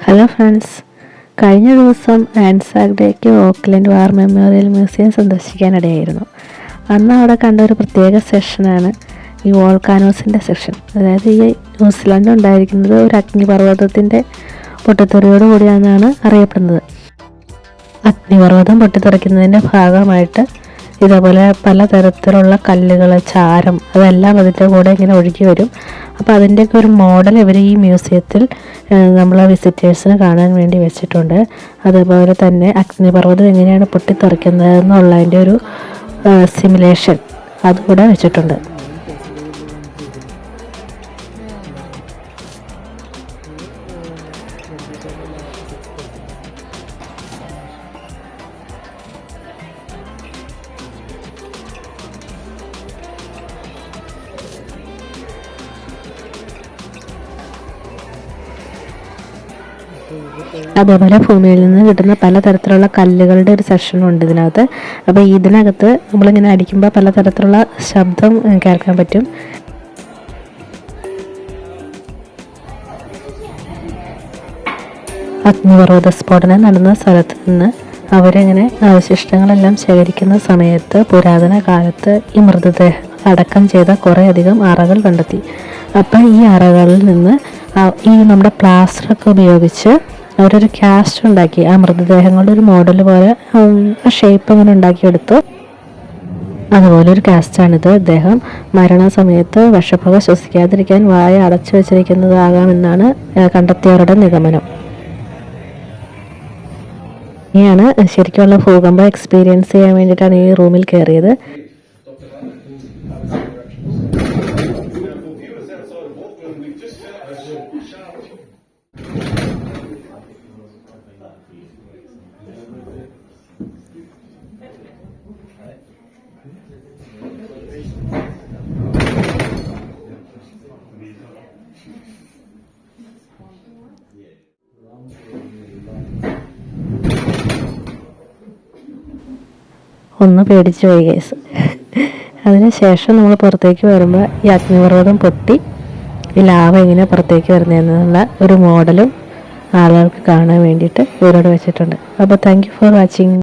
Hello friends, കഴിഞ്ഞ ദിവസം Anzac ഡേക്ക് ഓക്ലൻഡ് വാർ മെമ്മോറിയൽ മ്യൂസിയം സന്ദർശിക്കാനിടയായിരുന്നു. അന്ന് അവിടെ കണ്ട ഒരു പ്രത്യേക സെഷനാണ് ഈ വോൾക്കാനോസിൻ്റെ സെക്ഷൻ. അതായത് ഈ ന്യൂസിലാൻഡ് ഉണ്ടായിരിക്കുന്നത് ഒരു അഗ്നിപർവ്വതത്തിൻ്റെ പൊട്ടിത്തെറിയോട് കൂടിയാണെന്നാണ് അറിയപ്പെടുന്നത്. അഗ്നിപർവ്വതം പൊട്ടിത്തെറിക്കുന്നതിൻ്റെ ഭാഗമായിട്ട് ഇതേപോലെ പലതരത്തിലുള്ള കല്ലുകൾ, ചാരം, അതെല്ലാം അതിൻ്റെ കൂടെ ഇങ്ങനെ ഒഴുകി വരും. അപ്പോൾ അതിൻ്റെയൊക്കെ ഒരു മോഡൽ ഇവർ ഈ മ്യൂസിയത്തിൽ നമ്മളെ വിസിറ്റേഴ്സിന് കാണാൻ വേണ്ടി വെച്ചിട്ടുണ്ട്. അതുപോലെ തന്നെ അഗ്നിപർവ്വതം എങ്ങനെയാണ് പൊട്ടിത്തെറിക്കുന്നത് എന്നുള്ളതിൻ്റെ ഒരു സിമുലേഷൻ അതുകൂടെ വെച്ചിട്ടുണ്ട്. അതേപോലെ ഭൂമിയിൽ നിന്ന് കിട്ടുന്ന പലതരത്തിലുള്ള കല്ലുകളുടെ ഒരു സെക്ഷനും ഉണ്ട് ഇതിനകത്ത്. അപ്പോൾ ഇതിനകത്ത് നമ്മളിങ്ങനെ അടിക്കുമ്പോൾ പലതരത്തിലുള്ള ശബ്ദം കേൾക്കാൻ പറ്റും. അഗ്നിപർവ്വത സ്ഫോടനം നടന്ന സ്ഥലത്ത് നിന്ന് അവരിങ്ങനെ അവശിഷ്ടങ്ങളെല്ലാം ശേഖരിക്കുന്ന സമയത്ത് പുരാതന കാലത്ത് ഈ മൃതദേഹം അടക്കം ചെയ്ത കുറേയധികം അറകൾ കണ്ടെത്തി. അപ്പം ഈ അറകളിൽ നിന്ന് ഈ നമ്മുടെ പ്ലാസ്റ്ററൊക്കെ ഉപയോഗിച്ച് അവരൊരു കാസ്റ്റ് ഉണ്ടാക്കി, ആ മൃതദേഹങ്ങളുടെ ഒരു മോഡൽ പോലെ ഷേപ്പ് അങ്ങനെ ഉണ്ടാക്കിയെടുത്തു. അതുപോലെ ഒരു കാസ്റ്റാണിത്. അദ്ദേഹം മരണസമയത്ത് വിഷപ്പുക ശ്വസിക്കാതിരിക്കാൻ വായ അടച്ചു വെച്ചിരിക്കുന്നതാകാമെന്നാണ് കണ്ടെത്തിയവരുടെ നിഗമനം. ഇനിയാണ് ശരിക്കുള്ള ഭൂകമ്പം എക്സ്പീരിയൻസ് ചെയ്യാൻ വേണ്ടിയിട്ടാണ് ഈ റൂമിൽ കയറിയത്. ഒന്ന് പേടിച്ചു പോയി കേസ്. അതിനുശേഷം നമ്മൾ പുറത്തേക്ക് വരുമ്പോൾ ഈ അഗ്നിപർവ്വതം പൊട്ടി ഈ ലാവ എങ്ങനെ പുറത്തേക്ക് വരുന്നതെന്നുള്ള ഒരു മോഡലും ആളുകൾക്ക് കാണാൻ വേണ്ടിയിട്ട് ഇവരോട് വെച്ചിട്ടുണ്ട്. അപ്പോൾ താങ്ക് യു ഫോർ വാച്ചിങ്.